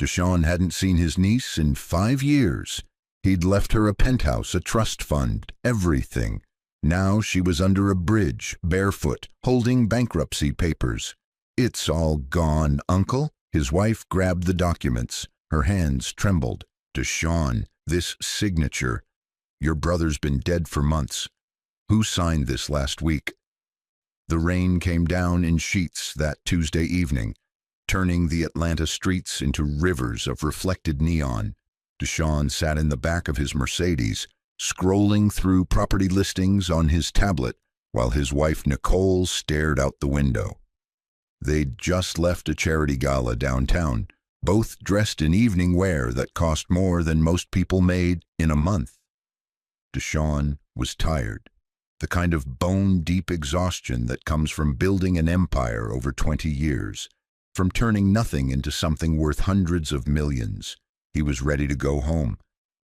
Deshawn hadn't seen his niece in 5 years. He'd left her a penthouse, a trust fund, everything. Now she was under a bridge, barefoot, holding bankruptcy papers. "It's all gone, Uncle." His wife grabbed the documents. Her hands trembled. "Deshawn, this signature. Your brother's been dead for months. Who signed this last week?" The rain came down in sheets that Tuesday evening, turning the Atlanta streets into rivers of reflected neon. Deshawn sat in the back of his Mercedes, scrolling through property listings on his tablet, while his wife Nicole stared out the window. They'd just left a charity gala downtown, both dressed in evening wear that cost more than most people made in a month. Deshawn was tired, the kind of bone-deep exhaustion that comes from building an empire over 20 years, from turning nothing into something worth hundreds of millions. He was ready to go home,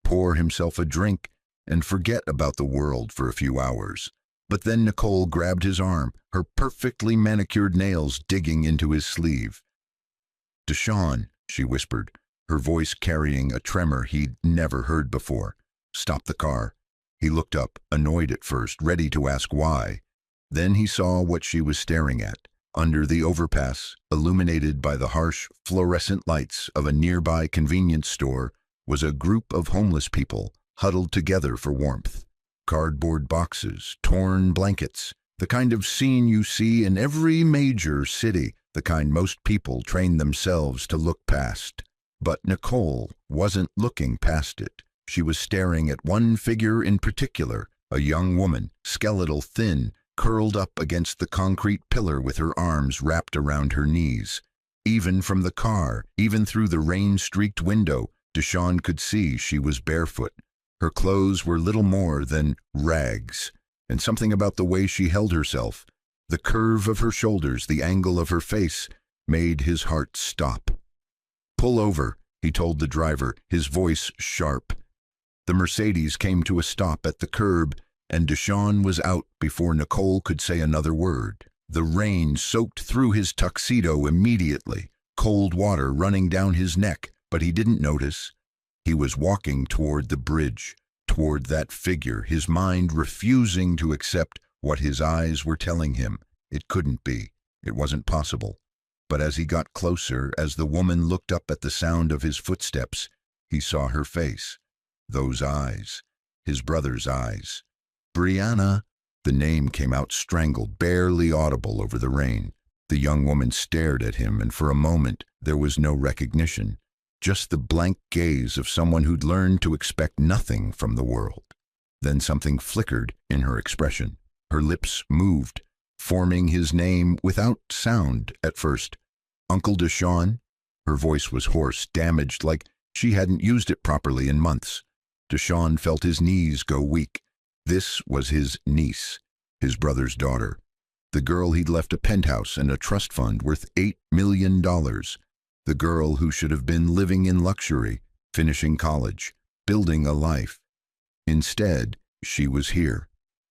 pour himself a drink, and forget about the world for a few hours. But then Nicole grabbed his arm, her perfectly manicured nails digging into his sleeve. "Deshawn," she whispered, her voice carrying a tremor he'd never heard before. "Stop the car." He looked up, annoyed at first, ready to ask why. Then he saw what she was staring at. Under the overpass, illuminated by the harsh, fluorescent lights of a nearby convenience store, was a group of homeless people huddled together for warmth. Cardboard boxes, torn blankets, the kind of scene you see in every major city, the kind most people train themselves to look past. But Nicole wasn't looking past it. She was staring at one figure in particular, a young woman, skeletal, thin, curled up against the concrete pillar with her arms wrapped around her knees. Even from the car, even through the rain-streaked window, Deshawn could see she was barefoot. Her clothes were little more than rags, and something about the way she held herself, the curve of her shoulders, the angle of her face, made his heart stop. "Pull over," he told the driver, his voice sharp. The Mercedes came to a stop at the curb, and Deshawn was out before Nicole could say another word. The rain soaked through his tuxedo immediately, cold water running down his neck, but he didn't notice. He was walking toward the bridge, toward that figure, his mind refusing to accept what his eyes were telling him. It couldn't be. It wasn't possible. But as he got closer, as the woman looked up at the sound of his footsteps, he saw her face. Those eyes. His brother's eyes. "Brianna." The name came out strangled, barely audible over the rain. The young woman stared at him, and for a moment there was no recognition, just the blank gaze of someone who'd learned to expect nothing from the world. Then something flickered in her expression. Her lips moved, forming his name without sound at first. "Uncle Deshawn?" Her voice was hoarse, damaged, like she hadn't used it properly in months. Deshawn felt his knees go weak. This was his niece, his brother's daughter, the girl he'd left a penthouse and a trust fund worth $8 million, the girl who should have been living in luxury, finishing college, building a life. Instead, she was here,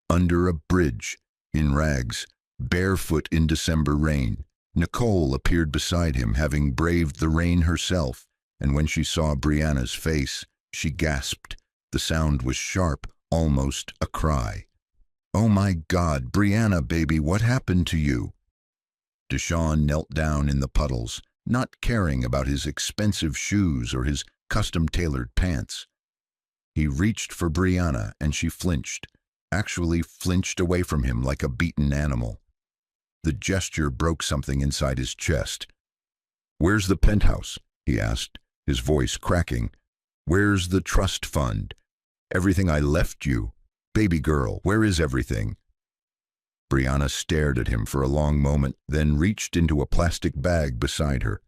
under a bridge, in rags, barefoot in December rain. Nicole appeared beside him, having braved the rain herself, and when she saw Brianna's face, she gasped. The sound was sharp, almost a cry. "Oh my God, Brianna, baby, what happened to you?" Deshawn knelt down in the puddles, not caring about his expensive shoes or his custom-tailored pants. He reached for Brianna, and she flinched, actually flinched away from him like a beaten animal. The gesture broke something inside his chest. "Where's the penthouse?" he asked, his voice cracking. "Where's the trust fund? Everything I left you? Baby girl, where is everything?" Brianna stared at him for a long moment, then reached into a plastic bag beside her.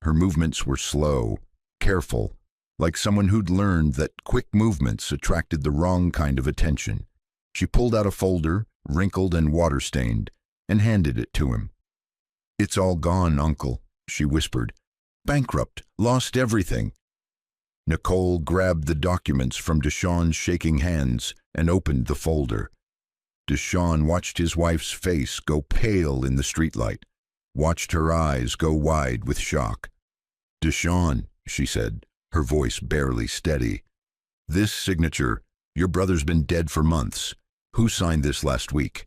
Her movements were slow, careful, like someone who'd learned that quick movements attracted the wrong kind of attention. She pulled out a folder, wrinkled and water-stained, and handed it to him. "It's all gone, Uncle," she whispered. "Bankrupt, lost everything." Nicole grabbed the documents from Deshawn's shaking hands and opened the folder. Deshawn watched his wife's face go pale in the streetlight, watched her eyes go wide with shock. "Deshawn," she said, her voice barely steady. "This signature, your brother's been dead for months. Who signed this last week?"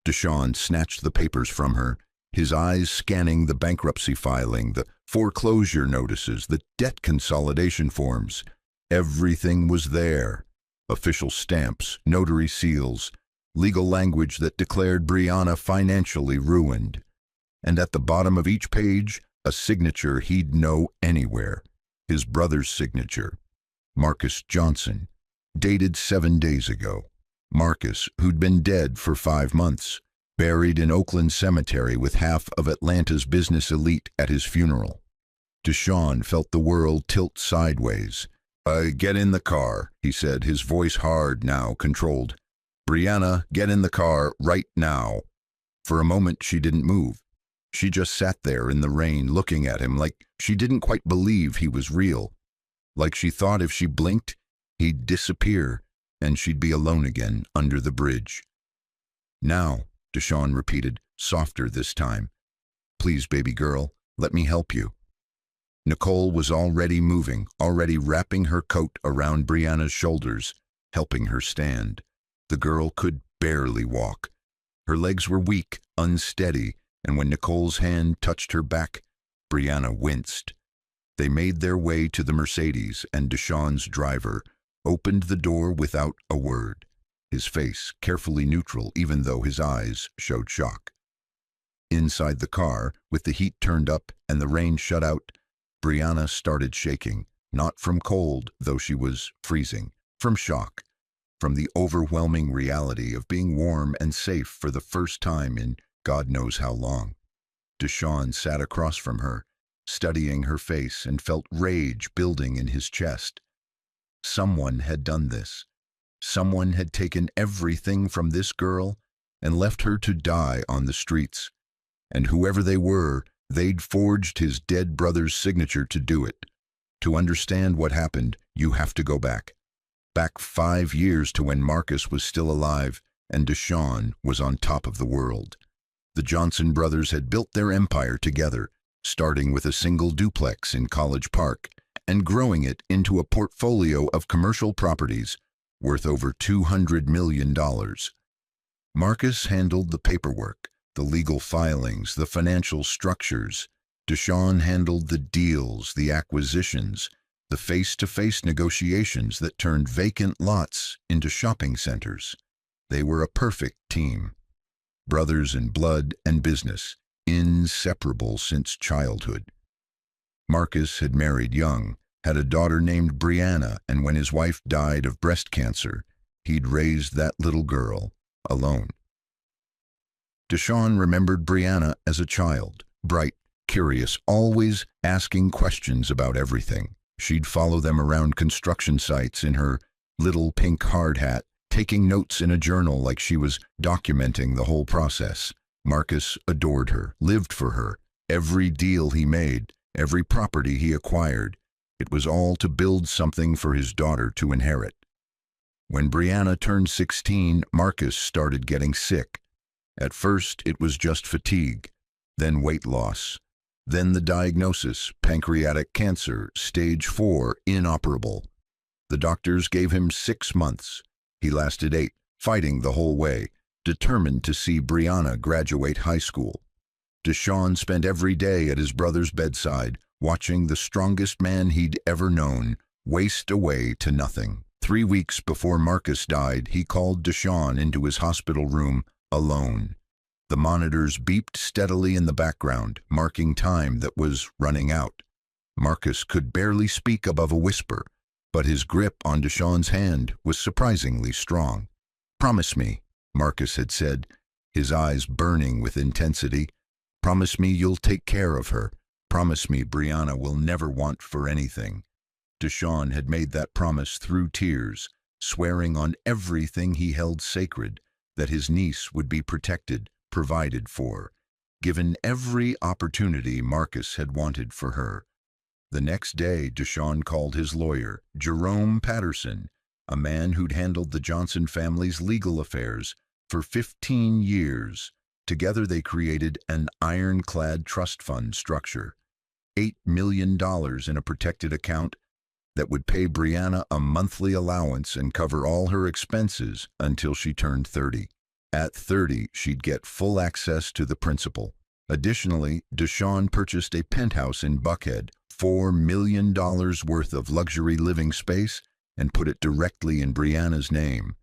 Deshawn snatched the papers from her, his eyes scanning the bankruptcy filing, the foreclosure notices, the debt consolidation forms. Everything was there. Official stamps, notary seals, legal language that declared Brianna financially ruined. And at the bottom of each page, a signature he'd know anywhere. His brother's signature. Marcus Johnson. Dated 7 days ago. Marcus, who'd been dead for 5 months. Buried in Oakland Cemetery with half of Atlanta's business elite at his funeral. Deshawn felt the world tilt sideways. Get in the car," he said, his voice hard now, controlled. "Brianna, get in the car right now." For a moment she didn't move. She just sat there in the rain looking at him like she didn't quite believe he was real. Like she thought if she blinked, he'd disappear and she'd be alone again under the bridge. "Now," Deshawn repeated, softer this time. "Please, baby girl, let me help you." Nicole was already moving, already wrapping her coat around Brianna's shoulders, helping her stand. The girl could barely walk. Her legs were weak, unsteady, and when Nicole's hand touched her back, Brianna winced. They made their way to the Mercedes, and Deshawn's driver opened the door without a word, his face carefully neutral even though his eyes showed shock. Inside the car, with the heat turned up and the rain shut out, Brianna started shaking, not from cold, though she was freezing, from shock, from the overwhelming reality of being warm and safe for the first time in God knows how long. Deshawn sat across from her, studying her face, and felt rage building in his chest. Someone had done this. Someone had taken everything from this girl and left her to die on the streets. And whoever they were, they'd forged his dead brother's signature to do it. To understand what happened, you have to go back. Back 5 years to when Marcus was still alive and Deshawn was on top of the world. The Johnson brothers had built their empire together, starting with a single duplex in College Park and growing it into a portfolio of commercial properties worth over $200 million. Marcus handled the paperwork, the legal filings, the financial structures. Deshawn handled the deals, the acquisitions, the face-to-face negotiations that turned vacant lots into shopping centers. They were a perfect team. Brothers in blood and business, inseparable since childhood. Marcus had married young, had a daughter named Brianna, and when his wife died of breast cancer, he'd raised that little girl alone. Deshawn remembered Brianna as a child, bright, curious, always asking questions about everything. She'd follow them around construction sites in her little pink hard hat, taking notes in a journal like she was documenting the whole process. Marcus adored her, lived for her. Every deal he made, every property he acquired, it was all to build something for his daughter to inherit. When Brianna turned 16, Marcus started getting sick. At first, it was just fatigue, then weight loss. Then the diagnosis, pancreatic cancer, stage 4, inoperable. The doctors gave him 6 months. He lasted 8, fighting the whole way, determined to see Brianna graduate high school. Deshawn spent every day at his brother's bedside, watching the strongest man he'd ever known waste away to nothing. 3 weeks before Marcus died, he called Deshawn into his hospital room alone. The monitors beeped steadily in the background, marking time that was running out. Marcus could barely speak above a whisper, but his grip on Deshawn's hand was surprisingly strong. "Promise me," Marcus had said, his eyes burning with intensity. "Promise me you'll take care of her. Promise me Brianna will never want for anything." Deshawn had made that promise through tears, swearing on everything he held sacred that his niece would be protected, provided for, given every opportunity Marcus had wanted for her. The next day, Deshawn called his lawyer, Jerome Patterson, a man who'd handled the Johnson family's legal affairs for 15 years. Together they created an ironclad trust fund structure. $8 million in a protected account that would pay Brianna a monthly allowance and cover all her expenses until she turned 30. At 30, she'd get full access to the principal. Additionally, Deshawn purchased a penthouse in Buckhead, $4 million worth of luxury living space, and put it directly in Brianna's name.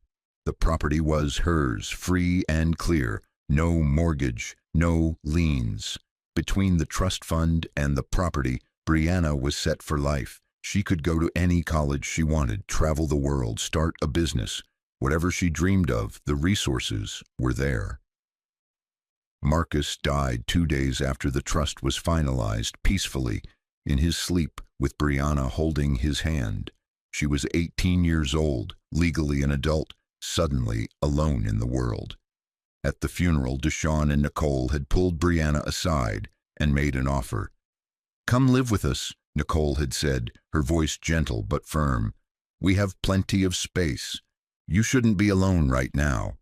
The property was hers, free and clear, no mortgage, no liens. Between the trust fund and the property, Brianna was set for life. She could go to any college she wanted, travel the world, start a business. Whatever she dreamed of, the resources were there. Marcus died 2 days after the trust was finalized, peacefully, in his sleep, with Brianna holding his hand. She was 18 years old, legally an adult, suddenly alone in the world. At the funeral, Deshawn and Nicole had pulled Brianna aside and made an offer. "Come live with us," Nicole had said, her voice gentle but firm. "We have plenty of space. You shouldn't be alone right now."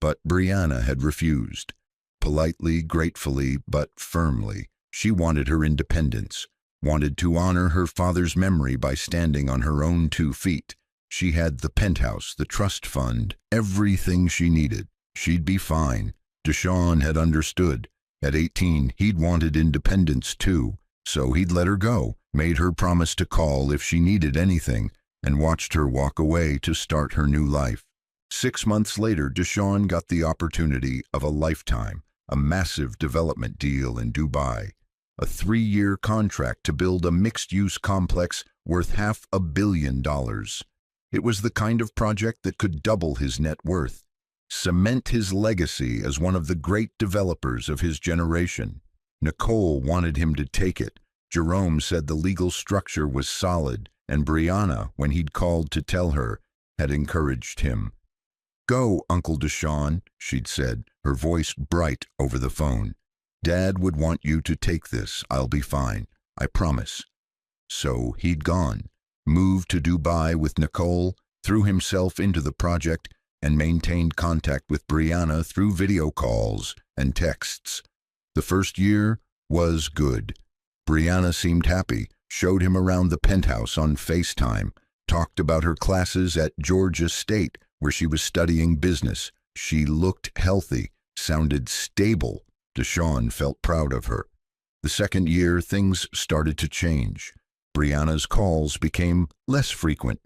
But Brianna had refused. Politely, gratefully, but firmly. She wanted her independence, wanted to honor her father's memory by standing on her own 2 feet. She had the penthouse, the trust fund, everything she needed. She'd be fine. Deshawn had understood. At 18, he'd wanted independence too, so he'd let her go, made her promise to call if she needed anything, and watched her walk away to start her new life. 6 months later, Deshawn got the opportunity of a lifetime, a massive development deal in Dubai, a 3-year contract to build a mixed-use complex worth $500 million. It was the kind of project that could double his net worth, cement his legacy as one of the great developers of his generation. Nicole wanted him to take it. Jerome said the legal structure was solid, and Brianna, when he'd called to tell her, had encouraged him. "Go, Uncle Deshawn," she'd said, her voice bright over the phone. "Dad would want you to take this. I'll be fine. I promise." So he'd gone, moved to Dubai with Nicole, threw himself into the project, and maintained contact with Brianna through video calls and texts. The first year was good. Brianna seemed happy, showed him around the penthouse on FaceTime, talked about her classes at Georgia State, where she was studying business. She looked healthy, sounded stable. Deshawn felt proud of her. The second year, things started to change. Brianna's calls became less frequent.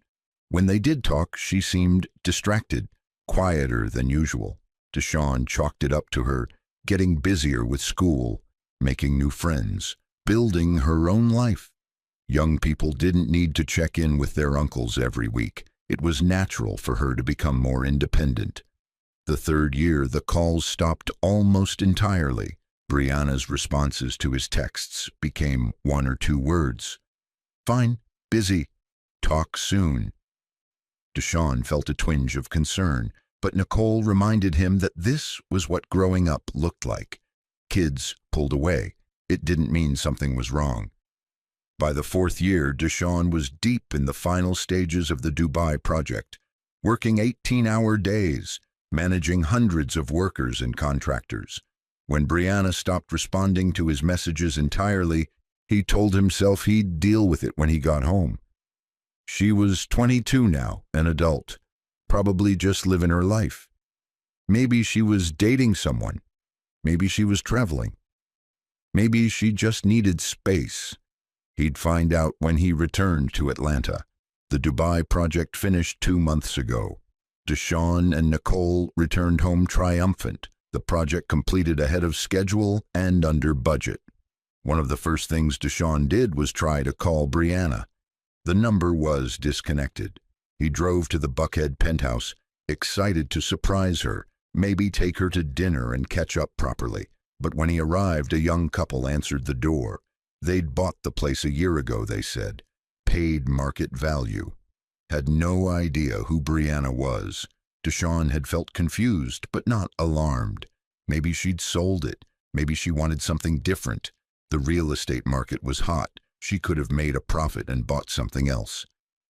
When they did talk, she seemed distracted, quieter than usual. Deshawn chalked it up to her getting busier with school, making new friends, building her own life. Young people didn't need to check in with their uncles every week. It was natural for her to become more independent. The third year, the calls stopped almost entirely. Brianna's responses to his texts became 1 or 2 words. "Fine, busy, talk soon." Deshawn felt a twinge of concern, but Nicole reminded him that this was what growing up looked like. Kids pulled away. It didn't mean something was wrong. By the 4th year, Deshawn was deep in the final stages of the Dubai project, working 18-hour days, managing hundreds of workers and contractors. When Brianna stopped responding to his messages entirely, he told himself he'd deal with it when he got home. She was 22 now, an adult, probably just living her life. Maybe she was dating someone. Maybe she was traveling. Maybe she just needed space. He'd find out when he returned to Atlanta. The Dubai project finished 2 months ago. Deshawn and Nicole returned home triumphant. The project completed ahead of schedule and under budget. One of the first things Deshawn did was try to call Brianna. The number was disconnected. He drove to the Buckhead penthouse, excited to surprise her, maybe take her to dinner and catch up properly. But when he arrived, a young couple answered the door. They'd bought the place a year ago, they said. Paid market value. Had no idea who Brianna was. Deshawn had felt confused, but not alarmed. Maybe she'd sold it. Maybe she wanted something different. The real estate market was hot. She could have made a profit and bought something else.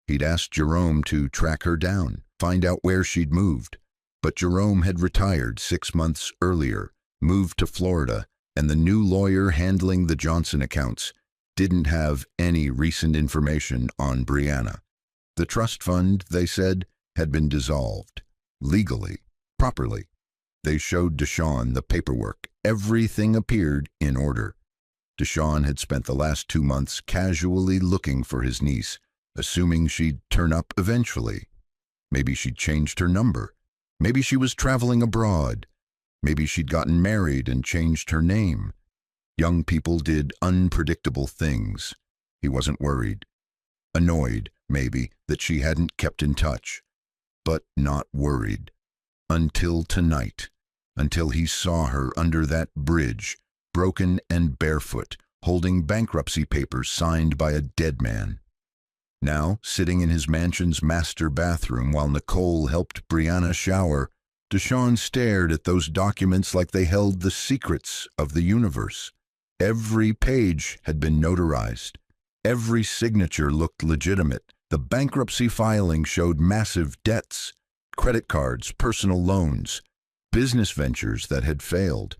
He'd asked Jerome to track her down, find out where she'd moved. But Jerome had retired 6 months earlier, moved to Florida, and the new lawyer handling the Johnson accounts didn't have any recent information on Brianna. The trust fund, they said, had been dissolved. Legally, properly. They showed Deshawn the paperwork. Everything appeared in order. Deshawn had spent the last 2 months casually looking for his niece, assuming she'd turn up eventually. Maybe she'd changed her number. Maybe she was traveling abroad. Maybe she'd gotten married and changed her name. Young people did unpredictable things. He wasn't worried. Annoyed, maybe, that she hadn't kept in touch. But not worried. Until tonight. Until he saw her under that bridge, broken and barefoot, holding bankruptcy papers signed by a dead man. Now, sitting in his mansion's master bathroom while Nicole helped Brianna shower, Deshawn stared at those documents like they held the secrets of the universe. Every page had been notarized. Every signature looked legitimate. The bankruptcy filing showed massive debts, credit cards, personal loans, business ventures that had failed.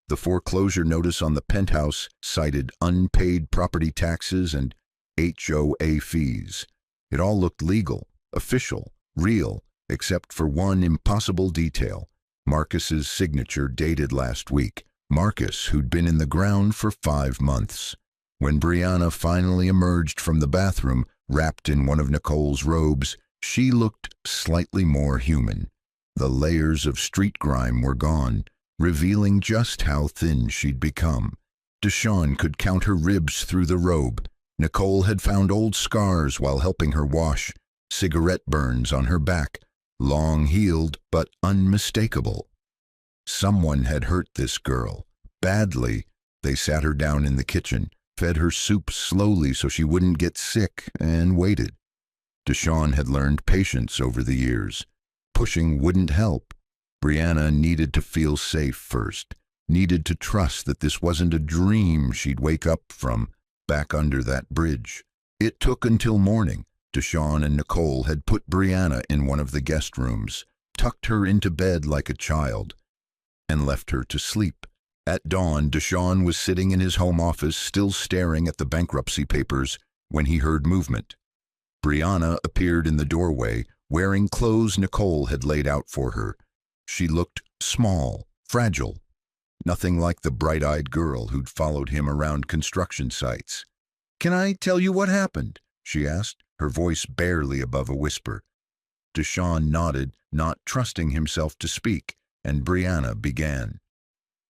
The foreclosure notice on the Penthouse cited unpaid property taxes and HOA fees. It all looked legal, official, real, except for one impossible detail. Marcus's signature dated last week. Marcus, who'd been in the ground for 5 months. When Brianna finally emerged from the bathroom, wrapped in one of Nicole's robes, she looked slightly more human. The layers of street grime were gone, revealing just how thin she'd become. Deshawn could count her ribs through the robe. Nicole had found old scars while helping her wash, cigarette burns on her back, long-healed but unmistakable. Someone had hurt this girl, badly. They sat her down in the kitchen, fed her soup slowly so she wouldn't get sick, and waited. Deshawn had learned patience over the years. Pushing wouldn't help. Brianna needed to feel safe first, needed to trust that this wasn't a dream she'd wake up from back under that bridge. It took until morning. Deshawn and Nicole had put Brianna in one of the guest rooms, tucked her into bed like a child, and left her to sleep. At dawn, Deshawn was sitting in his home office, still staring at the bankruptcy papers, when he heard movement. Brianna appeared in the doorway, wearing clothes Nicole had laid out for her. She looked small, fragile, nothing like the bright-eyed girl who'd followed him around construction sites. "Can I tell you what happened?" she asked, her voice barely above a whisper. Deshawn nodded, not trusting himself to speak, and Brianna began.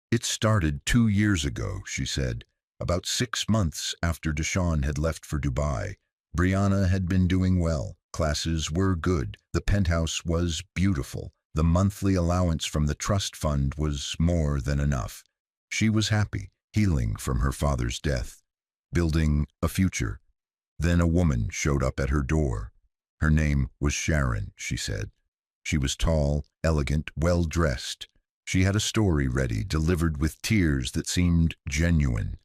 "It started 2 years ago," she said. About 6 months after Deshawn had left for Dubai. Brianna had been doing well. Classes were good. The penthouse was beautiful. The monthly allowance from the trust fund was more than enough. She was happy, healing from her father's death, building a future. Then a woman showed up at her door. Her name was Sharon, she said. She was tall, elegant, well-dressed. She had a story ready, delivered with tears that seemed genuine.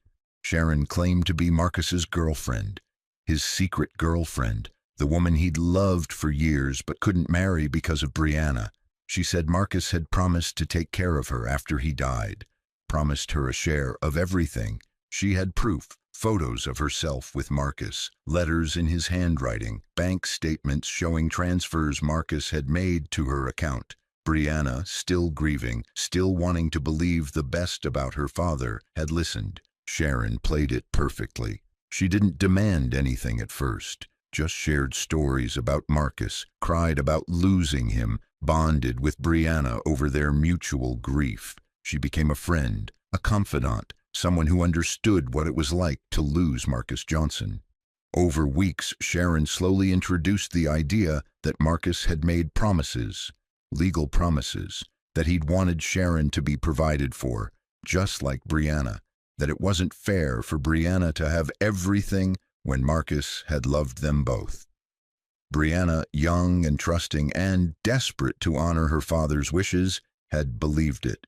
Sharon claimed to be Marcus's girlfriend, his secret girlfriend, the woman he'd loved for years but couldn't marry because of Brianna. She said Marcus had promised to take care of her after he died, promised her a share of everything. She had proof, photos of herself with Marcus, letters in his handwriting, bank statements showing transfers Marcus had made to her account. Brianna, still grieving, still wanting to believe the best about her father, had listened. Sharon played it perfectly. She didn't demand anything at first, just shared stories about Marcus, cried about losing him, bonded with Brianna over their mutual grief. She became a friend, a confidant, someone who understood what it was like to lose Marcus Johnson. Over weeks, Sharon slowly introduced the idea that Marcus had made promises, legal promises, that he'd wanted Sharon to be provided for, just like Brianna, that it wasn't fair for Brianna to have everything when Marcus had loved them both. Brianna, young and trusting and desperate to honor her father's wishes, had believed it.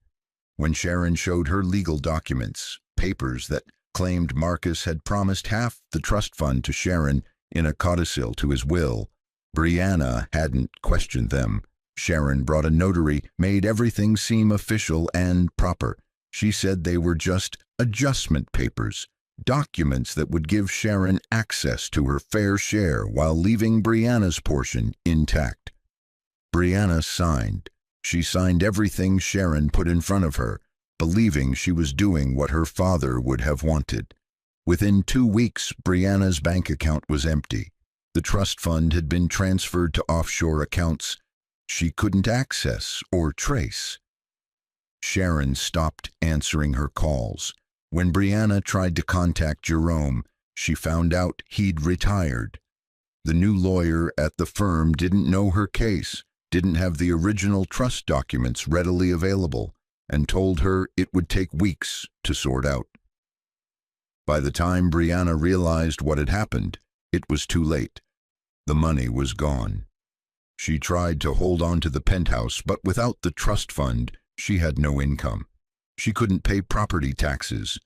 When Sharon showed her legal documents, papers that claimed Marcus had promised half the trust fund to Sharon in a codicil to his will, Brianna hadn't questioned them. Sharon brought a notary, made everything seem official and proper. She said they were just adjustment papers, documents that would give Sharon access to her fair share while leaving Brianna's portion intact. Brianna signed. She signed everything Sharon put in front of her, believing she was doing what her father would have wanted. Within 2 weeks, Brianna's bank account was empty. The trust fund had been transferred to offshore accounts she couldn't access or trace. Sharon stopped answering her calls. When Brianna tried to contact Jerome, she found out he'd retired. The new lawyer at the firm didn't know her case, didn't have the original trust documents readily available, and told her it would take weeks to sort out. By the time Brianna realized what had happened, it was too late. The money was gone. She tried to hold on to the penthouse, but without the trust fund, she had no income. She couldn't pay property taxes,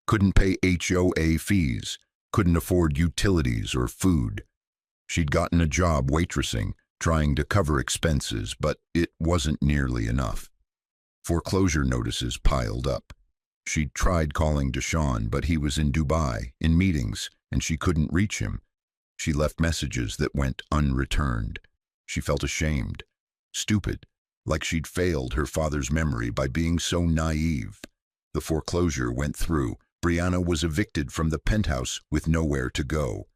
couldn't pay HOA fees, couldn't afford utilities or food. She'd gotten a job waitressing, trying to cover expenses, but it wasn't nearly enough. Foreclosure notices piled up. She'd tried calling Deshaun, but he was in Dubai, in meetings, and she couldn't reach him. She left messages that went unreturned. She felt ashamed, stupid, like she'd failed her father's memory by being so naive. The foreclosure went through. Brianna was evicted from the penthouse with nowhere to go.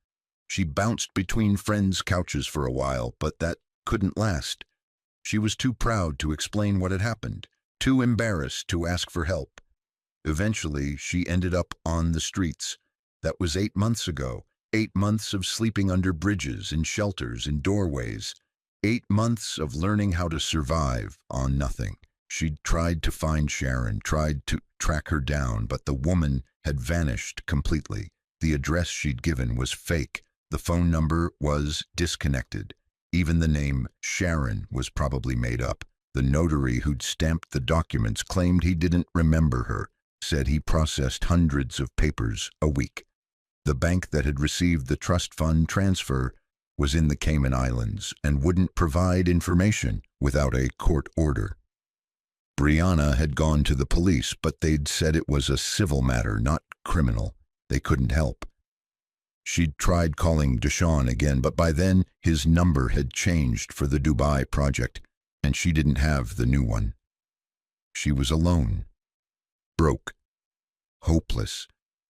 She bounced between friends' couches for a while, but that couldn't last. She was too proud to explain what had happened, too embarrassed to ask for help. Eventually, she ended up on the streets. That was 8 months ago. 8 months of sleeping under bridges, in shelters, in doorways. 8 months of learning how to survive on nothing. She'd tried to find Sharon, tried to track her down, but the woman had vanished completely. The address she'd given was fake. The phone number was disconnected. Even the name Sharon was probably made up. The notary who'd stamped the documents claimed he didn't remember her, said he processed hundreds of papers a week. The bank that had received the trust fund transfer was in the Cayman Islands and wouldn't provide information without a court order. Brianna had gone to the police, but they'd said it was a civil matter, not criminal. They couldn't help. She'd tried calling Deshaun again, but by then his number had changed for the Dubai project, and she didn't have the new one. She was alone, broke, hopeless.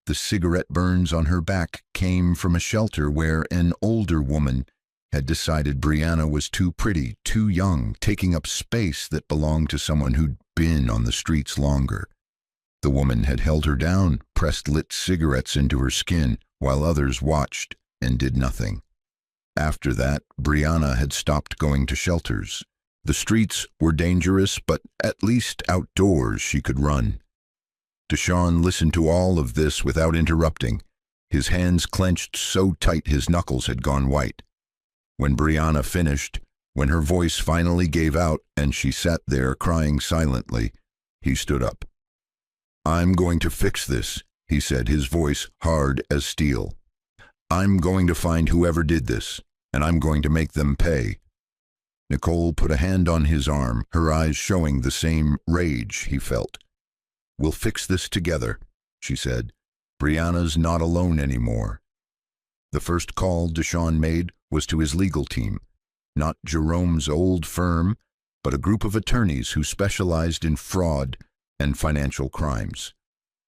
The cigarette burns on her back came from a shelter where an older woman had decided Brianna was too pretty, too young, taking up space that belonged to someone who'd been on the streets longer. The woman had held her down, pressed lit cigarettes into her skin, while others watched and did nothing. After that, Brianna had stopped going to shelters. The streets were dangerous, but at least outdoors she could run. Deshaun listened to all of this without interrupting, his hands clenched so tight his knuckles had gone white. When Brianna finished, when her voice finally gave out and she sat there crying silently, he stood up. "I'm going to fix this," he said, his voice hard as steel. "I'm going to find whoever did this, and I'm going to make them pay." Nicole put a hand on his arm, her eyes showing the same rage he felt. "We'll fix this together," she said. "Brianna's not alone anymore." The first call Deshaun made was to his legal team, not Jerome's old firm, but a group of attorneys who specialized in fraud and financial crimes.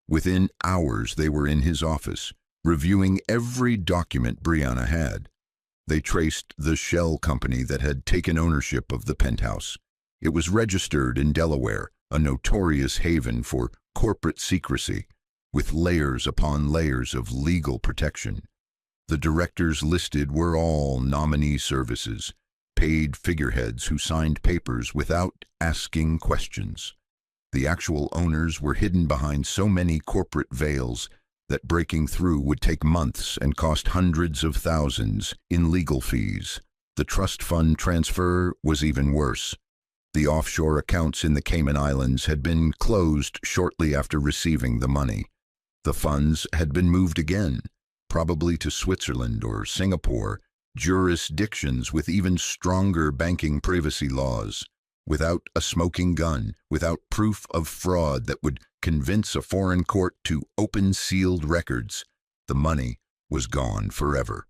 Within hours, they were in his office, reviewing every document Brianna had. They traced the shell company that had taken ownership of the penthouse. It was registered in Delaware, a notorious haven for corporate secrecy, with layers upon layers of legal protection. The directors listed were all nominee services, paid figureheads who signed papers without asking questions. The actual owners were hidden behind so many corporate veils that breaking through would take months and cost hundreds of thousands in legal fees. The trust fund transfer was even worse. The offshore accounts in the Cayman Islands had been closed shortly after receiving the money. The funds had been moved again, probably to Switzerland or Singapore, jurisdictions with even stronger banking privacy laws. without a smoking gun, without proof of fraud that would convince a foreign court to open sealed records. The money was gone forever.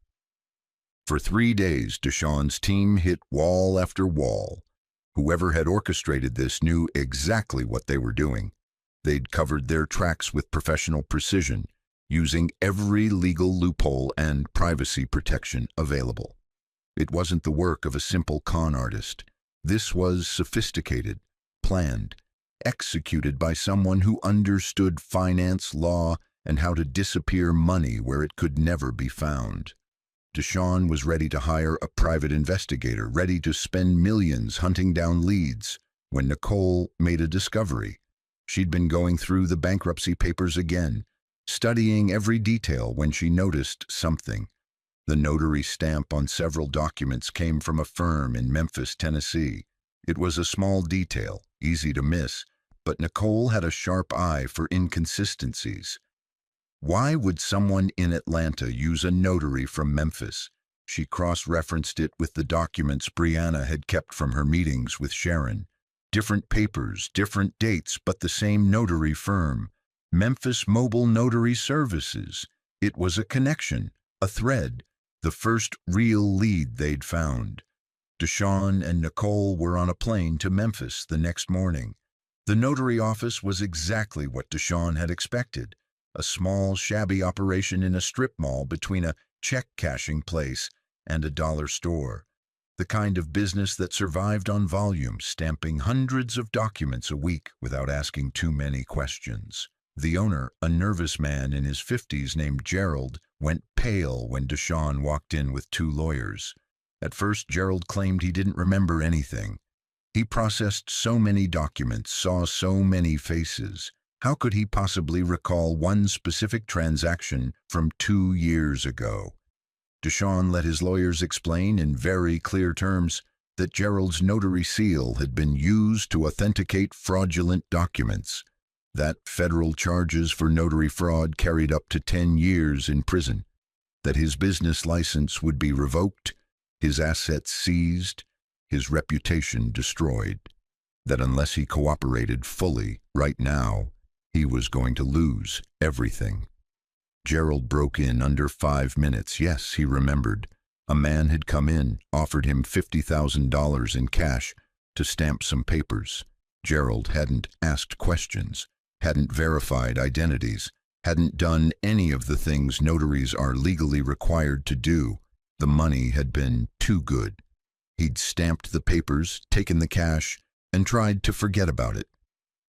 For 3 days, Deshawn's team hit wall after wall. Whoever had orchestrated this knew exactly what they were doing. They'd covered their tracks with professional precision, using every legal loophole and privacy protection available. It wasn't the work of a simple con artist. This was sophisticated, planned, executed by someone who understood finance, law, and how to disappear money where it could never be found. Deshawn was ready to hire a private investigator, ready to spend millions hunting down leads, when Nicole made a discovery. She'd been going through the bankruptcy papers again, studying every detail when she noticed something. The notary stamp on several documents came from a firm in Memphis, Tennessee. It was a small detail, easy to miss, but Nicole had a sharp eye for inconsistencies. Why would someone in Atlanta use a notary from Memphis? She cross-referenced it with the documents Brianna had kept from her meetings with Sharon. Different papers, different dates, but the same notary firm. Memphis Mobile Notary Services. It was a connection, a thread, the first real lead they'd found. Deshawn and Nicole were on a plane to Memphis the next morning. The notary office was exactly what Deshawn had expected. A small, shabby operation in a strip mall between a check-cashing place and a dollar store. The kind of business that survived on volume, stamping hundreds of documents a week without asking too many questions. The owner, a nervous man in his 50s named Gerald, went pale when Deshawn walked in with 2 lawyers. At first, Gerald claimed he didn't remember anything. He processed so many documents, saw so many faces. How could he possibly recall one specific transaction from 2 years ago? Deshawn let his lawyers explain in very clear terms that Gerald's notary seal had been used to authenticate fraudulent documents, that federal charges for notary fraud carried up to 10 years in prison, that his business license would be revoked, his assets seized, his reputation destroyed, that unless he cooperated fully right now, he was going to lose everything. Gerald broke in under 5 minutes. Yes, he remembered. A man had come in, offered him $50,000 in cash to stamp some papers. Gerald hadn't asked questions, hadn't verified identities, hadn't done any of the things notaries are legally required to do. The money had been too good. He'd stamped the papers, taken the cash, and tried to forget about it.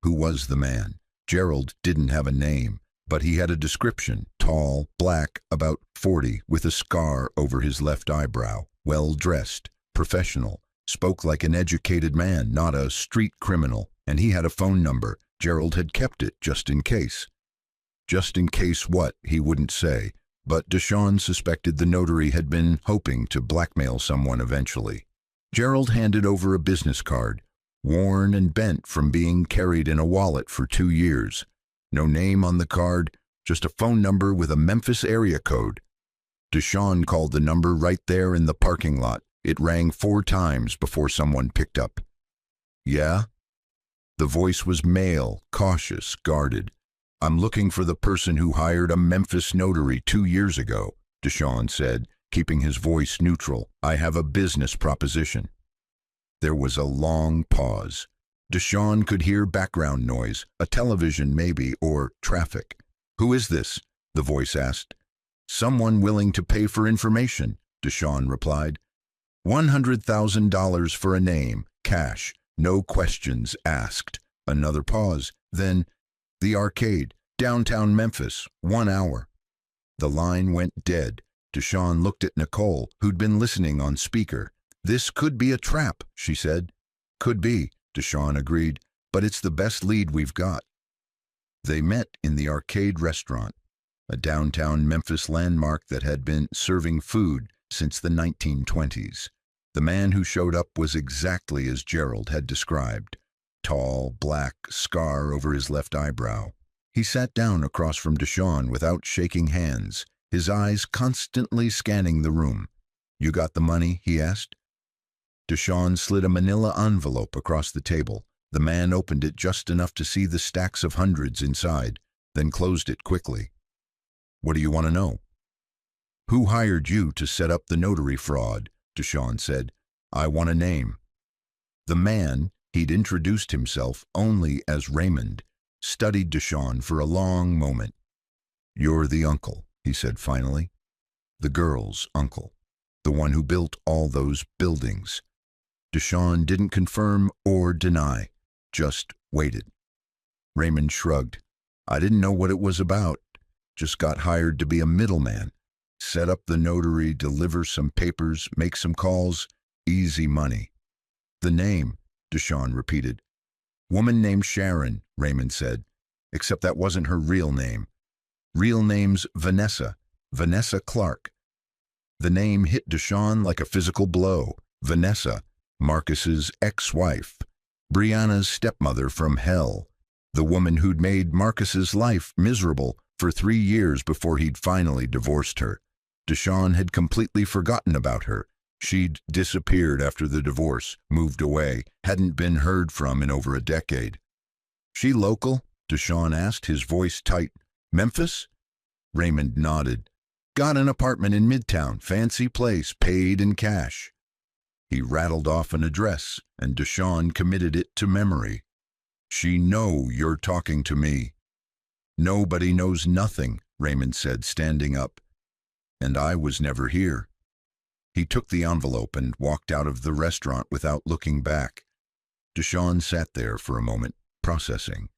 Who was the man? Gerald didn't have a name, but he had a description: tall, black, about 40, with a scar over his left eyebrow, well-dressed, professional, spoke like an educated man, not a street criminal, and he had a phone number. Gerald had kept it just in case. Just in case what, he wouldn't say, but Deshawn suspected the notary had been hoping to blackmail someone eventually. Gerald handed over a business card, worn and bent from being carried in a wallet for 2 years. No name on the card, just a phone number with a Memphis area code. Deshawn called the number right there in the parking lot. It rang 4 times before someone picked up. Yeah? The voice was male, cautious, guarded. I'm looking for the person who hired a Memphis notary 2 years ago, Deshawn said, keeping his voice neutral. I have a business proposition. There was a long pause. Deshawn could hear background noise, a television maybe, or traffic. Who is this? The voice asked. Someone willing to pay for information, Deshawn replied. $100,000 for a name, cash, no questions asked. Another pause. Then, the arcade, downtown Memphis, 1 hour. The line went dead. Deshawn looked at Nicole, who'd been listening on speaker. This could be a trap, she said. Could be, Deshawn agreed, but it's the best lead we've got. They met in the arcade restaurant, a downtown Memphis landmark that had been serving food since the 1920s. The man who showed up was exactly as Gerald had described. Tall, black, scar over his left eyebrow. He sat down across from Deshawn without shaking hands, his eyes constantly scanning the room. You got the money? He asked. Deshawn slid a manila envelope across the table. The man opened it just enough to see the stacks of hundreds inside, then closed it quickly. "What do you want to know?" "Who hired you to set up the notary fraud?" Deshawn said. "I want a name." The man, he'd introduced himself only as Raymond, studied Deshawn for a long moment. "You're the uncle," he said finally. "The girl's uncle. The one who built all those buildings." Deshawn didn't confirm or deny, just waited. Raymond shrugged. "I didn't know what it was about. Just got hired to be a middleman. Set up the notary, deliver some papers, make some calls. Easy money." "The name," Deshawn repeated. "Woman named Sharon," Raymond said. "Except that wasn't her real name. Real name's Vanessa. Vanessa Clark." The name hit Deshawn like a physical blow. Vanessa, Marcus's ex-wife. Brianna's stepmother from hell. The woman who'd made Marcus's life miserable for 3 years before he'd finally divorced her. Deshawn had completely forgotten about her. She'd disappeared after the divorce, moved away, hadn't been heard from in over a decade. "She local?" Deshawn asked, his voice tight. "Memphis?" Raymond nodded. "Got an apartment in Midtown, fancy place, paid in cash." He rattled off an address, and Deshawn committed it to memory. "She know you're talking to me." "Nobody knows nothing," Raymond said, standing up. "And I was never here." He took the envelope and walked out of the restaurant without looking back. Deshawn sat there for a moment, processing.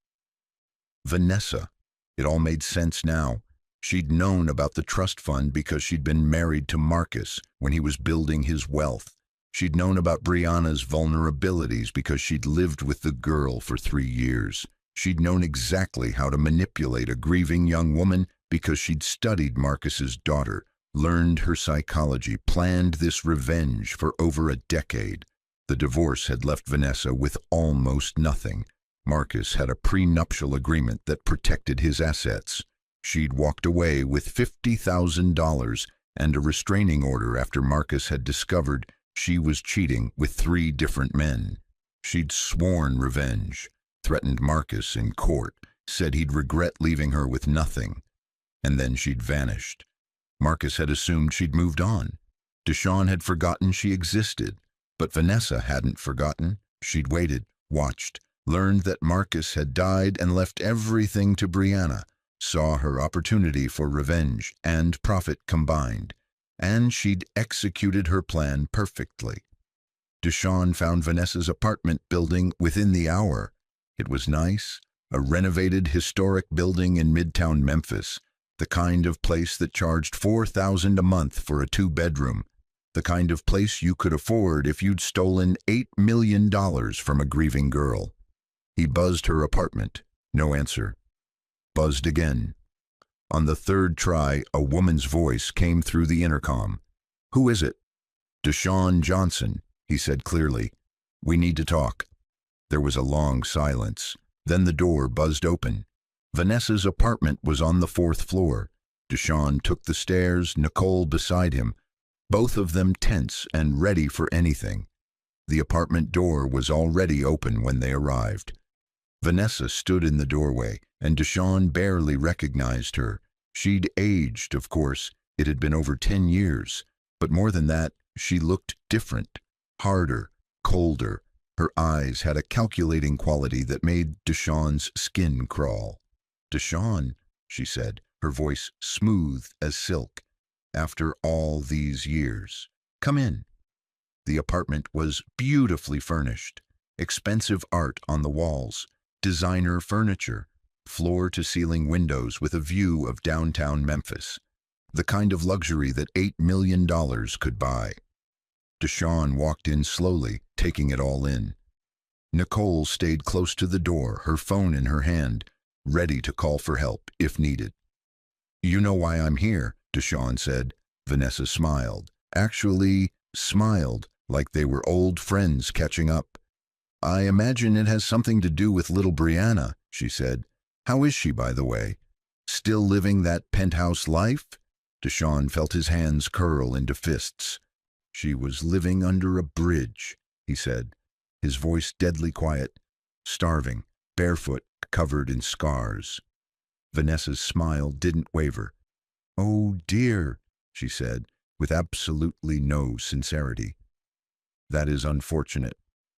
Vanessa. It all made sense now. She'd known about the trust fund because she'd been married to Marcus when he was building his wealth. She'd known about Brianna's vulnerabilities because she'd lived with the girl for 3 years. She'd known exactly how to manipulate a grieving young woman because she'd studied Marcus's daughter, learned her psychology, planned this revenge for over a decade. The divorce had left Vanessa with almost nothing. Marcus had a prenuptial agreement that protected his assets. She'd walked away with $50,000 and a restraining order after Marcus had discovered she was cheating with 3 different men. She'd sworn revenge, threatened Marcus in court, said he'd regret leaving her with nothing. And then she'd vanished. Marcus had assumed she'd moved on. Deshawn had forgotten she existed, but Vanessa hadn't forgotten. She'd waited, watched, learned that Marcus had died and left everything to Brianna, saw her opportunity for revenge and profit combined, and she'd executed her plan perfectly. Deshawn found Vanessa's apartment building within the hour. It was nice, a renovated historic building in Midtown Memphis, the kind of place that charged $4,000 a month for a 2-bedroom, the kind of place you could afford if you'd stolen $8 million from a grieving girl. He buzzed her apartment. No answer. Buzzed again. On the 3rd try, a woman's voice came through the intercom. "Who is it?" "Deshawn Johnson," he said clearly. "We need to talk." There was a long silence. Then the door buzzed open. Vanessa's apartment was on the 4th floor. Deshawn took the stairs, Nicole beside him, both of them tense and ready for anything. The apartment door was already open when they arrived. Vanessa stood in the doorway, and Deshawn barely recognized her. She'd aged, of course. It had been over 10 years. But more than that, she looked different, harder, colder. Her eyes had a calculating quality that made Deshawn's skin crawl. "Deshawn," she said, her voice smooth as silk. "After all these years. Come in." The apartment was beautifully furnished. Expensive art on the walls, designer furniture, floor-to-ceiling windows with a view of downtown Memphis. The kind of luxury that $8 million could buy. Deshawn walked in slowly, taking it all in. Nicole stayed close to the door, her phone in her hand, ready to call for help if needed. "You know why I'm here," Deshawn said. Vanessa smiled. Actually, smiled like they were old friends catching up. "I imagine it has something to do with little Brianna," she said. "How is she, by the way? Still living that penthouse life?" Deshawn felt his hands curl into fists. She was living under a bridge, he said, his voice deadly quiet, starving, barefoot, covered in scars. Vanessa's smile didn't waver. "Oh, dear," she said, with absolutely no sincerity. "That is unfortunate."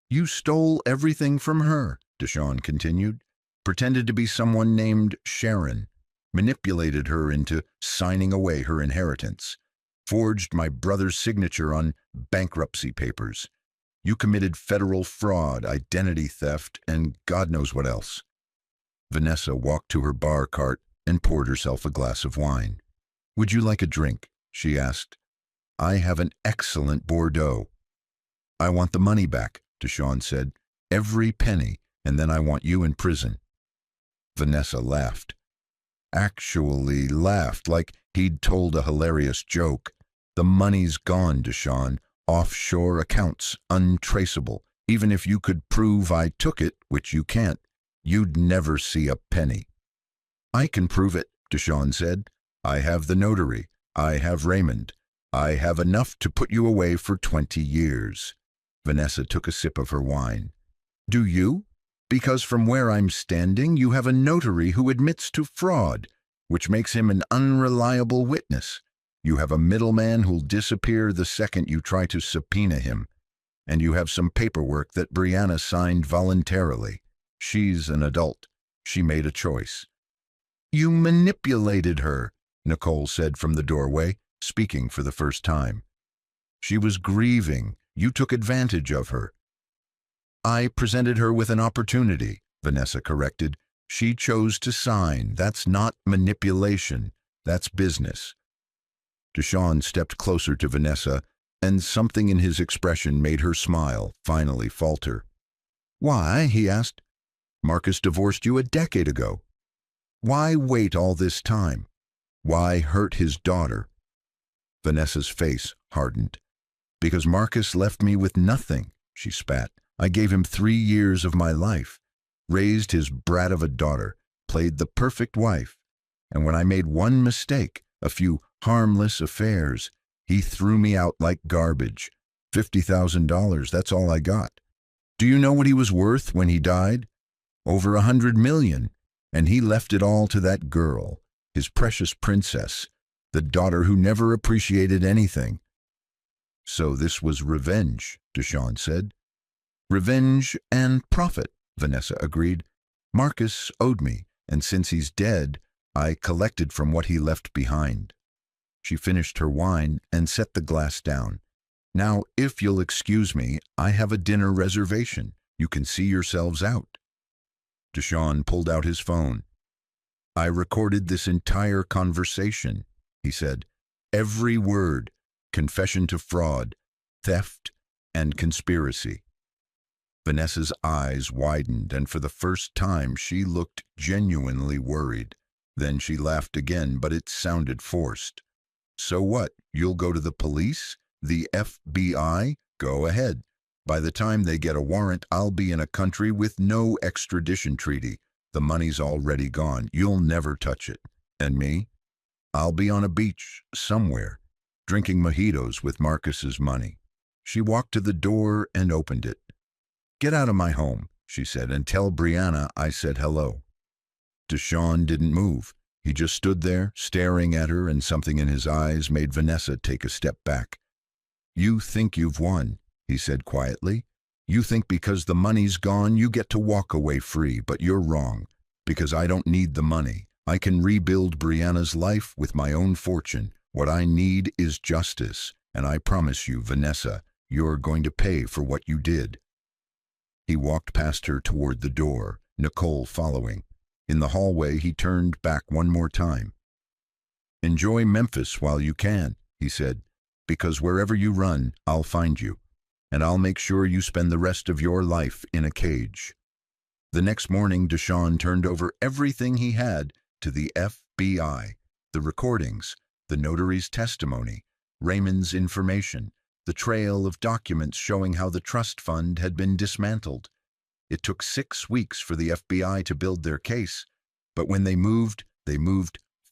"You stole everything from her," Deshawn continued, "pretended to be someone named Sharon, manipulated her into signing away her inheritance, forged my brother's signature on bankruptcy papers. You committed federal fraud, identity theft, and God knows what else." Vanessa walked to her bar cart and poured herself a glass of wine. "Would you like a drink?" she asked. "I have an excellent Bordeaux." "I want the money back," Deshawn said. "Every penny, and then I want you in prison." Vanessa laughed. Actually laughed, like he'd told a hilarious joke. "The money's gone, Deshawn. Offshore accounts, untraceable. Even if you could prove I took it, which you can't, you'd never see a penny." "I can prove it," Deshawn said. "I have the notary. I have Raymond. I have enough to put you away for 20 years. Vanessa took a sip of her wine. "Do you? Because from where I'm standing, you have a notary who admits to fraud, which makes him an unreliable witness. You have a middleman who'll disappear the second you try to subpoena him. And you have some paperwork that Brianna signed voluntarily. She's an adult. She made a choice." "You manipulated her," Nicole said from the doorway, speaking for the first time. "She was grieving. You took advantage of her." "I presented her with an opportunity," Vanessa corrected. "She chose to sign. That's not manipulation. That's business." Deshawn stepped closer to Vanessa, and something in his expression made her smile finally falter. "Why?" he asked. "Marcus divorced you a decade ago. Why wait all this time? Why hurt his daughter?" Vanessa's face hardened. "Because Marcus left me with nothing," she spat. "I gave him 3 years of my life, raised his brat of a daughter, played the perfect wife, and when I made one mistake, a few harmless affairs, he threw me out like garbage. $50,000, that's all I got. Do you know what he was worth when he died? Over $100 million, and he left it all to that girl, his precious princess, the daughter who never appreciated anything." "So this was revenge," Deshawn said. "Revenge and profit," Vanessa agreed. "Marcus owed me, and since he's dead, I collected from what he left behind." She finished her wine and set the glass down. "Now, if you'll excuse me, I have a dinner reservation. You can see yourselves out." Deshawn pulled out his phone. "I recorded this entire conversation," he said. "Every word, confession to fraud, theft, and conspiracy." Vanessa's eyes widened, and for the first time she looked genuinely worried. Then she laughed again, but it sounded forced. "So what? You'll go to the police? The FBI? Go ahead. By the time they get a warrant, I'll be in a country with no extradition treaty. The money's already gone. You'll never touch it. And me? I'll be on a beach somewhere, drinking mojitos with Marcus's money." She walked to the door and opened it. "Get out of my home," she said, "and tell Brianna I said hello." Deshawn didn't move. He just stood there, staring at her, and something in his eyes made Vanessa take a step back. "You think you've won," he said quietly. "You think because the money's gone you get to walk away free, but you're wrong. Because I don't need the money. I can rebuild Brianna's life with my own fortune. What I need is justice, and I promise you, Vanessa, you're going to pay for what you did." He walked past her toward the door, Nicole following. In the hallway, he turned back one more time. "Enjoy Memphis while you can," he said, "because wherever you run, I'll find you, and I'll make sure you spend the rest of your life in a cage." The next morning, Deshawn turned over everything he had to the FBI, the recordings, the notary's testimony, Raymond's information, the trail of documents showing how the trust fund had been dismantled. It took 6 weeks for the FBI to build their case, but when they moved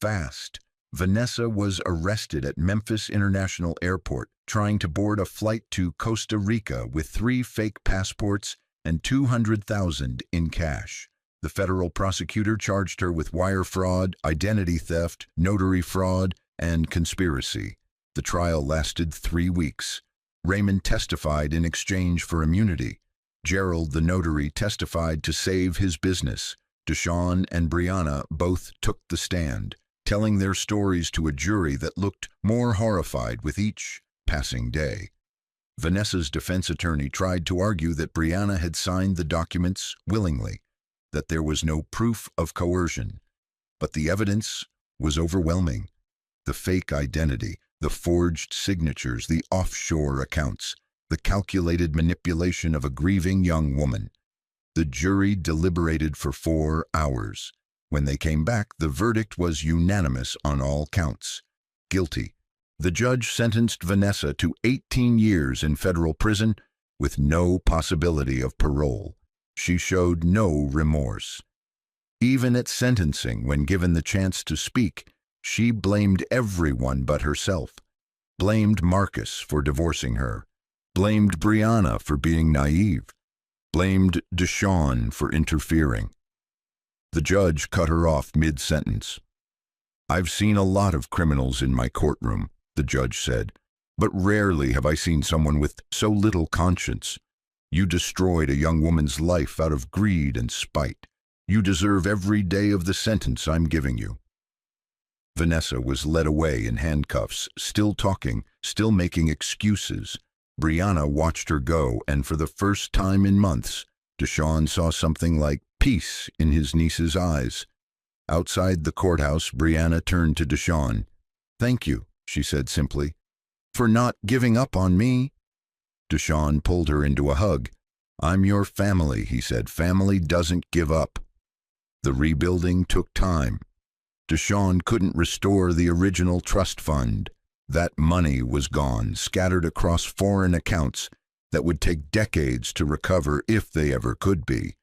fast. Vanessa was arrested at Memphis International Airport trying to board a flight to Costa Rica with 3 fake passports and $200,000 in cash. The federal prosecutor charged her with wire fraud, identity theft, notary fraud, and conspiracy. The trial lasted 3 weeks. Raymond testified in exchange for immunity. Gerald, the notary, testified to save his business. Deshawn and Brianna both took the stand, telling their stories to a jury that looked more horrified with each passing day. Vanessa's defense attorney tried to argue that Brianna had signed the documents willingly, that there was no proof of coercion. But the evidence was overwhelming. The fake identity, the forged signatures, the offshore accounts, the calculated manipulation of a grieving young woman. The jury deliberated for 4 hours. When they came back, the verdict was unanimous on all counts. Guilty. The judge sentenced Vanessa to 18 years in federal prison with no possibility of parole. She showed no remorse. Even at sentencing, when given the chance to speak, she blamed everyone but herself. Blamed Marcus for divorcing her. Blamed Brianna for being naive. Blamed Deshawn for interfering. The judge cut her off mid-sentence. "I've seen a lot of criminals in my courtroom," the judge said, "but rarely have I seen someone with so little conscience. You destroyed a young woman's life out of greed and spite. You deserve every day of the sentence I'm giving you." Vanessa was led away in handcuffs, still talking, still making excuses. Brianna watched her go, and for the first time in months, Deshawn saw something like peace in his niece's eyes. Outside the courthouse, Brianna turned to Deshawn. "Thank you," she said simply, "for not giving up on me." Deshawn pulled her into a hug. "I'm your family," he said. "Family doesn't give up." The rebuilding took time. Deshawn couldn't restore the original trust fund. That money was gone, scattered across foreign accounts that would take decades to recover if they ever could be.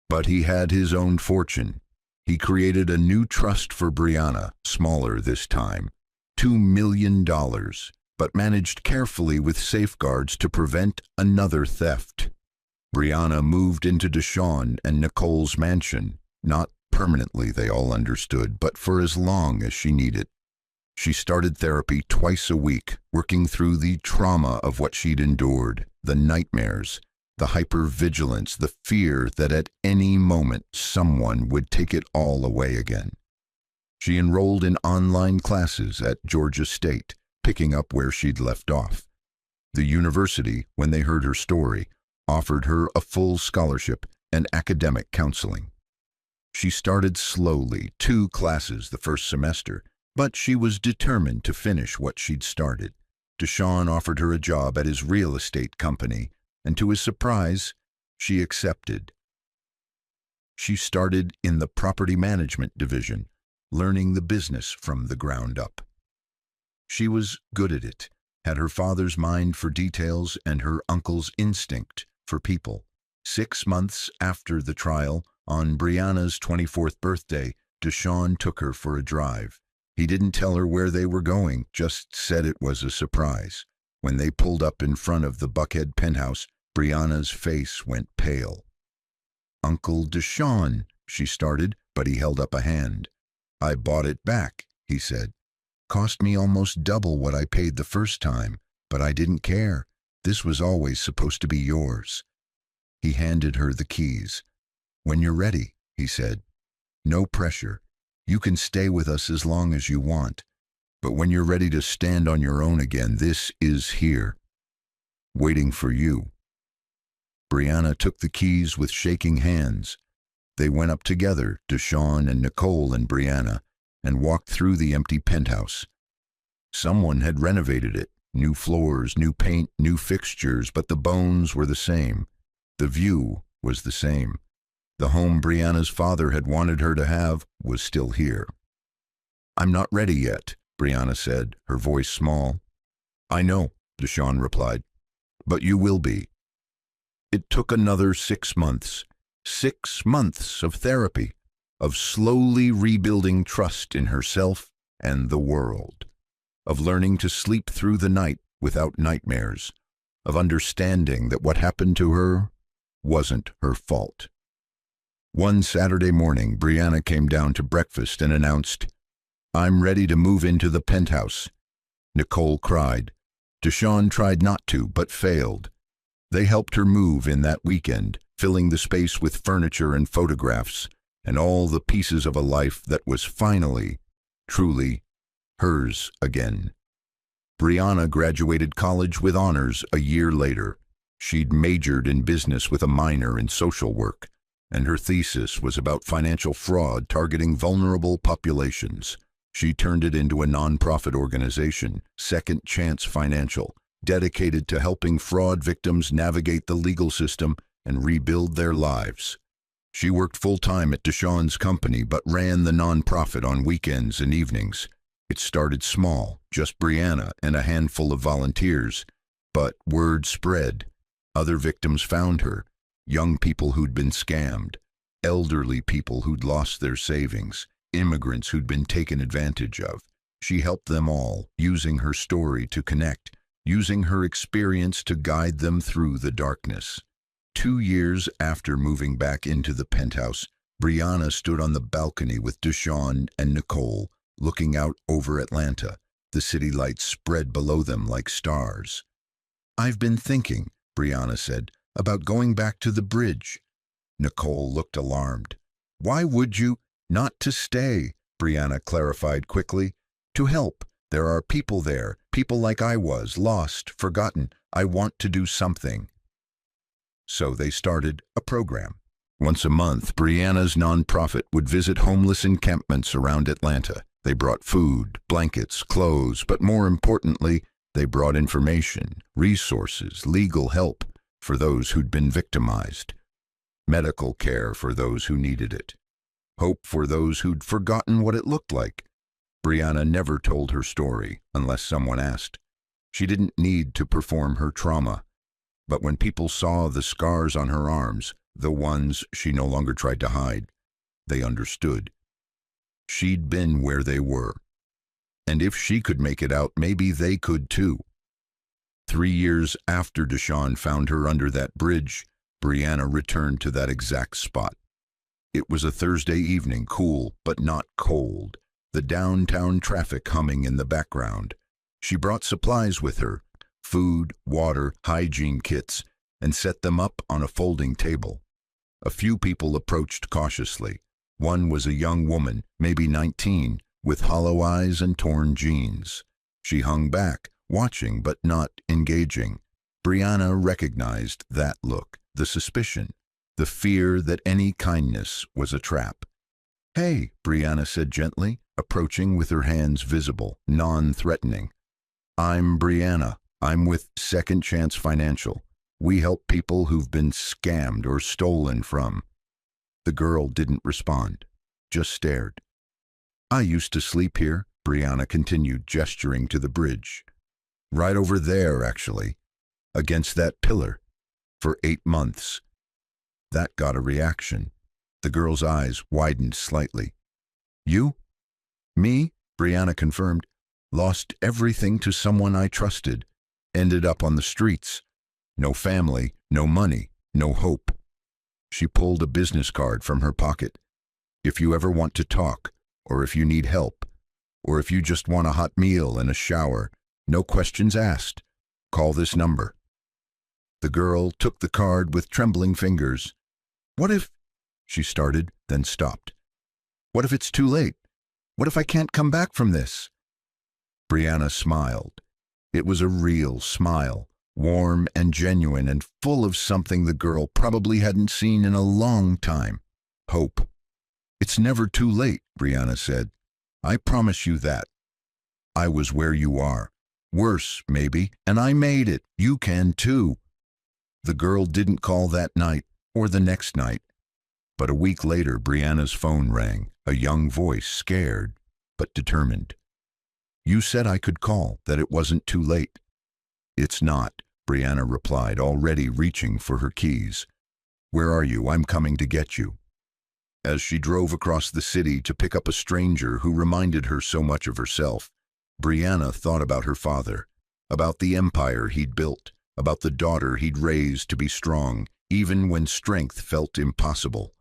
But he had his own fortune. He created a new trust for Brianna, smaller this time, $2 million, but managed carefully with safeguards to prevent another theft. Brianna moved into Deshawn and Nicole's mansion, not permanently, they all understood, but for as long as she needed. She started therapy twice a week, working through the trauma of what she'd endured, the nightmares, the hypervigilance, the fear that at any moment someone would take it all away again. She enrolled in online classes at Georgia State, picking up where she'd left off. The university, when they heard her story, offered her a full scholarship and academic counseling. She started slowly, 2 classes the first semester, but she was determined to finish what she'd started. Deshawn offered her a job at his real estate company, and to his surprise, she accepted. She started in the property management division, learning the business from the ground up. She was good at it, had her father's mind for details and her uncle's instinct for people. 6 months after the trial, on Brianna's 24th birthday, Deshawn took her for a drive. He didn't tell her where they were going, just said it was a surprise. When they pulled up in front of the Buckhead Penthouse, Brianna's face went pale. "Uncle Deshawn," she started, but he held up a hand. "I bought it back," he said. "Cost me almost double what I paid the first time, but I didn't care. This was always supposed to be yours." He handed her the keys. "When you're ready," he said. "No pressure. You can stay with us as long as you want. But when you're ready to stand on your own again, this is here, waiting for you." Brianna took the keys with shaking hands. They went up together, Deshawn and Nicole and Brianna, and walked through the empty penthouse. Someone had renovated it, new floors, new paint, new fixtures, but the bones were the same. The view was the same. The home Brianna's father had wanted her to have was still here. "I'm not ready yet," Brianna said, her voice small. "I know," Deshawn replied, "but you will be." It took another 6 months. 6 months of therapy, of slowly rebuilding trust in herself and the world, of learning to sleep through the night without nightmares, of understanding that what happened to her wasn't her fault. One Saturday morning, Brianna came down to breakfast and announced, "I'm ready to move into the penthouse." Nicole cried. Deshawn tried not to, but failed. They helped her move in that weekend, filling the space with furniture and photographs, and all the pieces of a life that was finally, truly, hers again. Brianna graduated college with honors a year later. She'd majored in business with a minor in social work, and her thesis was about financial fraud targeting vulnerable populations. She turned it into a nonprofit organization, Second Chance Financial, dedicated to helping fraud victims navigate the legal system and rebuild their lives. She worked full-time at Deshawn's company but ran the nonprofit on weekends and evenings. It started small, just Brianna and a handful of volunteers, but word spread. Other victims found her, young people who'd been scammed, elderly people who'd lost their savings, immigrants who'd been taken advantage of. She helped them all, using her story to connect, using her experience to guide them through the darkness. 2 years after moving back into the penthouse, Brianna stood on the balcony with Deshawn and Nicole, looking out over Atlanta, the city lights spread below them like stars. "I've been thinking," Brianna said, "about going back to the bridge." Nicole looked alarmed. "Why would you?" "Not to stay," Brianna clarified quickly. "To help. There are people there, people like I was, lost, forgotten. I want to do something." So they started a program. Once a month, Brianna's nonprofit would visit homeless encampments around Atlanta. They brought food, blankets, clothes, but more importantly, they brought information, resources, legal help for those who'd been victimized, medical care for those who needed it, hope for those who'd forgotten what it looked like. Brianna never told her story unless someone asked. She didn't need to perform her trauma. But when people saw the scars on her arms, the ones she no longer tried to hide, they understood. She'd been where they were. And if she could make it out, maybe they could too. 3 years after Deshawn found her under that bridge, Brianna returned to that exact spot. It was a Thursday evening, cool but not cold, the downtown traffic humming in the background. She brought supplies with her, food, water, hygiene kits, and set them up on a folding table. A few people approached cautiously. One was a young woman, maybe 19, with hollow eyes and torn jeans. She hung back, watching but not engaging. Brianna recognized that look, the suspicion, the fear that any kindness was a trap. "Hey," Brianna said gently, approaching with her hands visible, non-threatening. "I'm Brianna. I'm with Second Chance Financial. We help people who've been scammed or stolen from." The girl didn't respond, just stared. "I used to sleep here," Brianna continued, gesturing to the bridge. "Right over there, actually, against that pillar, for 8 months. That got a reaction. The girl's eyes widened slightly. "You?" "Me," Brianna confirmed. "Lost everything to someone I trusted. Ended up on the streets. No family, no money, no hope." She pulled a business card from her pocket. "If you ever want to talk, or if you need help, or if you just want a hot meal and a shower, no questions asked, call this number." The girl took the card with trembling fingers. "What if—" she started, then stopped. "What if it's too late? What if I can't come back from this?" Brianna smiled. It was a real smile, warm and genuine and full of something the girl probably hadn't seen in a long time. Hope. "It's never too late," Brianna said. "I promise you that. I was where you are. Worse, maybe, and I made it. You can too." The girl didn't call that night or the next night. But a week later, Brianna's phone rang, a young voice, scared but determined. "You said I could call, that it wasn't too late." "It's not," Brianna replied, already reaching for her keys. "Where are you? I'm coming to get you." As she drove across the city to pick up a stranger who reminded her so much of herself, Brianna thought about her father, about the empire he'd built, about the daughter he'd raised to be strong, even when strength felt impossible,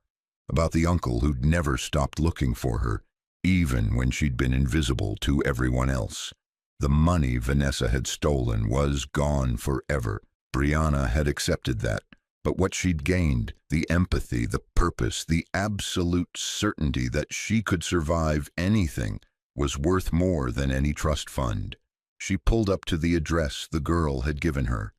about the uncle who'd never stopped looking for her, even when she'd been invisible to everyone else. The money Vanessa had stolen was gone forever. Brianna had accepted that. But what she'd gained, the empathy, the purpose, the absolute certainty that she could survive anything, was worth more than any trust fund. She pulled up to the address the girl had given her,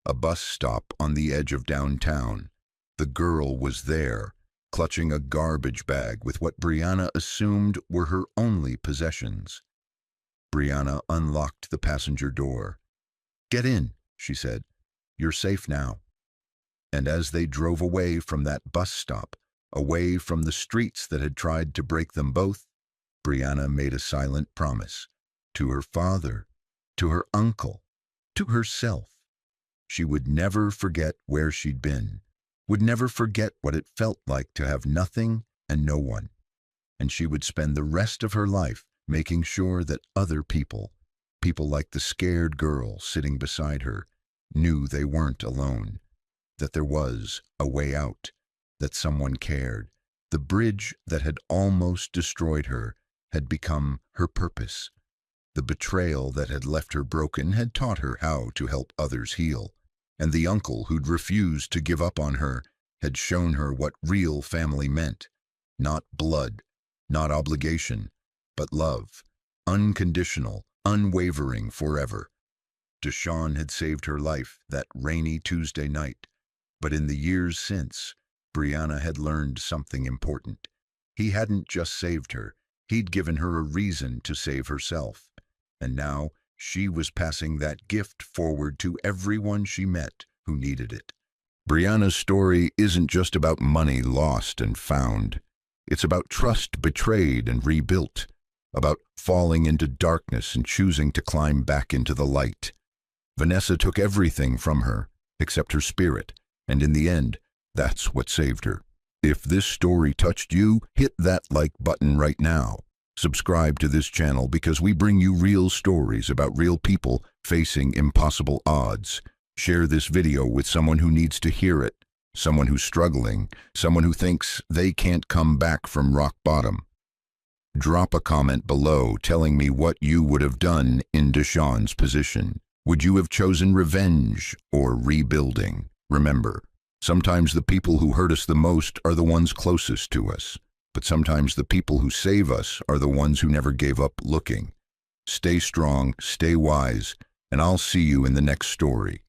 a bus stop on the edge of downtown. The girl was there, clutching a garbage bag with what Brianna assumed were her only possessions. Brianna unlocked the passenger door. "Get in," she said. "You're safe now." And as they drove away from that bus stop, away from the streets that had tried to break them both, Brianna made a silent promise to her father, to her uncle, to herself. She would never forget where she'd been, would never forget what it felt like to have nothing and no one. And she would spend the rest of her life making sure that other people, people like the scared girl sitting beside her, knew they weren't alone, that there was a way out, that someone cared. The bridge that had almost destroyed her had become her purpose. The betrayal that had left her broken had taught her how to help others heal. And the uncle who'd refused to give up on her had shown her what real family meant. Not blood, not obligation, but love. Unconditional, unwavering forever. Deshawn had saved her life that rainy Tuesday night. But in the years since, Brianna had learned something important. He hadn't just saved her, he'd given her a reason to save herself. And now she was passing that gift forward to everyone she met who needed it. Brianna's story isn't just about money lost and found. It's about trust betrayed and rebuilt, about falling into darkness and choosing to climb back into the light. Vanessa took everything from her, except her spirit. And in the end, that's what saved her. If this story touched you, hit that like button right now. Subscribe to this channel because we bring you real stories about real people facing impossible odds. Share this video with someone who needs to hear it, someone who's struggling, someone who thinks they can't come back from rock bottom. Drop a comment below telling me what you would have done in Deshawn's position. Would you have chosen revenge or rebuilding? Remember, sometimes the people who hurt us the most are the ones closest to us, but sometimes the people who save us are the ones who never gave up looking. Stay strong, stay wise, and I'll see you in the next story.